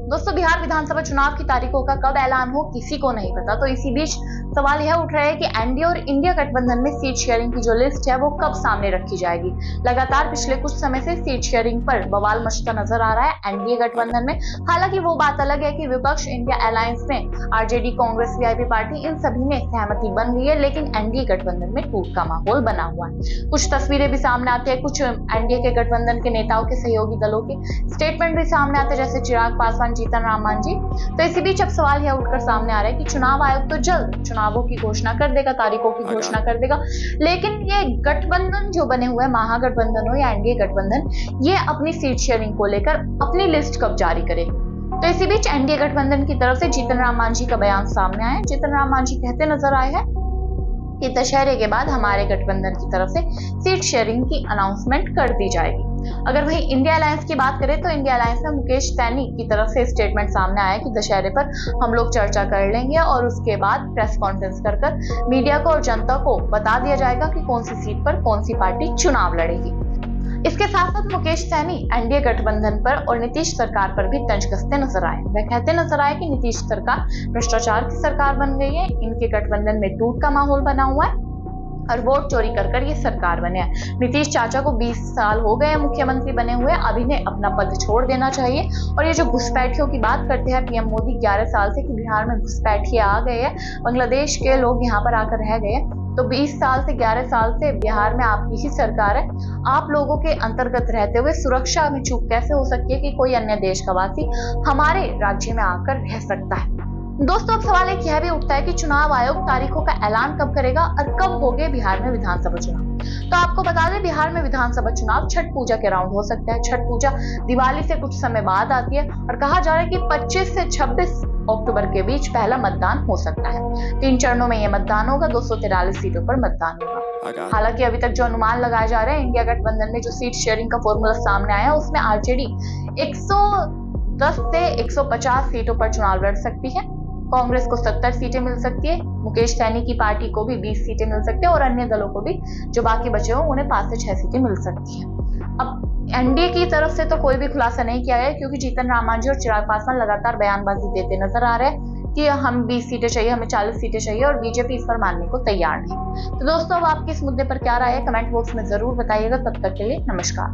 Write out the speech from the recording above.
दोस्तों, बिहार विधानसभा चुनाव की तारीखों का कब ऐलान हो किसी को नहीं पता। तो इसी बीच सवाल यह उठ रहा है कि एनडीए और इंडिया गठबंधन में सीट शेयरिंग की जो लिस्ट है वो कब सामने रखी जाएगी। लगातार पिछले कुछ समय से सीट शेयरिंग पर बवाल मचता नजर आ रहा है एनडीए गठबंधन में। हालांकि वो बात अलग है कि विपक्ष इंडिया अलायंस में आरजेडी, कांग्रेस, वीआईपी पार्टी इन सभी में सहमति बन गई है, लेकिन एनडीए गठबंधन में टूट का माहौल बना हुआ है। कुछ तस्वीरें भी सामने आती है, कुछ एनडीए के गठबंधन के नेताओं के सहयोगी दलों के स्टेटमेंट भी सामने आते हैं, जैसे चिराग पासवान, जीतन राम मांझी। तो इसी बीच अब सवाल यह उठकर सामने आ रहा है कि चुनाव आयोग तो जल्द चुनावों की घोषणा कर देगा, तारीखों की घोषणा कर देगा, लेकिन ये गठबंधन जो बने हुए हैं, महागठबंधन हो या एनडीए गठबंधन, ये अपनी सीट शेयरिंग को लेकर अपनी लिस्ट कब जारी करेगी। तो इसी बीच एनडीए गठबंधन की तरफ से जीतन राम मांझी का बयान सामने आया है। जीतन राम मांझी कहते नजर आए हैं कि दशहरे के बाद हमारे गठबंधन की तरफ से सीट शेयरिंग की अनाउंसमेंट कर दी जाएगी। अगर वही इंडिया अलायंस की बात करें तो इंडिया अलायंस में मुकेश सैनी की तरफ से स्टेटमेंट सामने आया कि दशहरे पर हम लोग चर्चा कर लेंगे और उसके बाद प्रेस कॉन्फ्रेंस कर मीडिया को और जनता को बता दिया जाएगा कि कौन सी सीट पर कौन सी पार्टी चुनाव लड़ेगी। इसके साथ साथ मुकेश सैनी एनडीए गठबंधन पर और नीतीश सरकार पर भी तंज कसते नजर आए। वह कहते नजर आए कि नीतीश सरकार भ्रष्टाचार की सरकार बन गई है, इनके गठबंधन में टूट का माहौल बना हुआ है और वोट चोरी कर ये सरकार बने हैं। नीतीश चाचा को 20 साल हो गए मुख्यमंत्री बने हुए, अब इन्हें अपना पद छोड़ देना चाहिए। और ये जो घुसपैठियों की बात करते हैं पीएम मोदी 11 साल से कि बिहार में घुसपैठिए आ गए हैं, बांग्लादेश के लोग यहाँ पर आकर रह गए हैं, तो 20 साल से 11 साल से बिहार में आपकी ही सरकार है। आप लोगों के अंतर्गत रहते हुए सुरक्षा में चूक कैसे हो सकती है कि कोई अन्य देश का वासी हमारे राज्य में आकर रह सकता है। दोस्तों, अब सवाल एक यह भी उठता है कि चुनाव आयोग तारीखों का ऐलान कब करेगा और कब होंगे बिहार में विधानसभा चुनाव। तो आपको बता दें, बिहार में विधानसभा चुनाव छठ पूजा के राउंड हो सकता है। छठ पूजा दिवाली से कुछ समय बाद आती है और कहा जा रहा है कि 25 से 26 अक्टूबर के बीच पहला मतदान हो सकता है। 3 चरणों में यह मतदान होगा, 243 सीटों पर मतदान होगा। हालांकि अभी तक जो अनुमान लगाए जा रहे हैं, इंडिया गठबंधन में जो सीट शेयरिंग का फॉर्मूला सामने आया है उसमें आरजेडी 110 से 150 सीटों पर चुनाव लड़ सकती है, कांग्रेस को 70 सीटें मिल सकती है, मुकेश सैनी की पार्टी को भी 20 सीटें मिल सकती है और अन्य दलों को भी जो बाकी बचे हो उन्हें 5 से 6 सीटें मिल सकती है। अब एनडीए की तरफ से तो कोई भी खुलासा नहीं किया गया, क्योंकि जीतन राम मांझी और चिराग पासवान लगातार बयानबाजी देते नजर आ रहे हैं कि हम 20 सीटें चाहिए, हमें 40 सीटें चाहिए, और बीजेपी इस पर मानने को तैयार नहीं। तो दोस्तों, अब आपकी इस मुद्दे पर क्या राय है, कमेंट बॉक्स में जरूर बताइएगा। तब तक के लिए नमस्कार।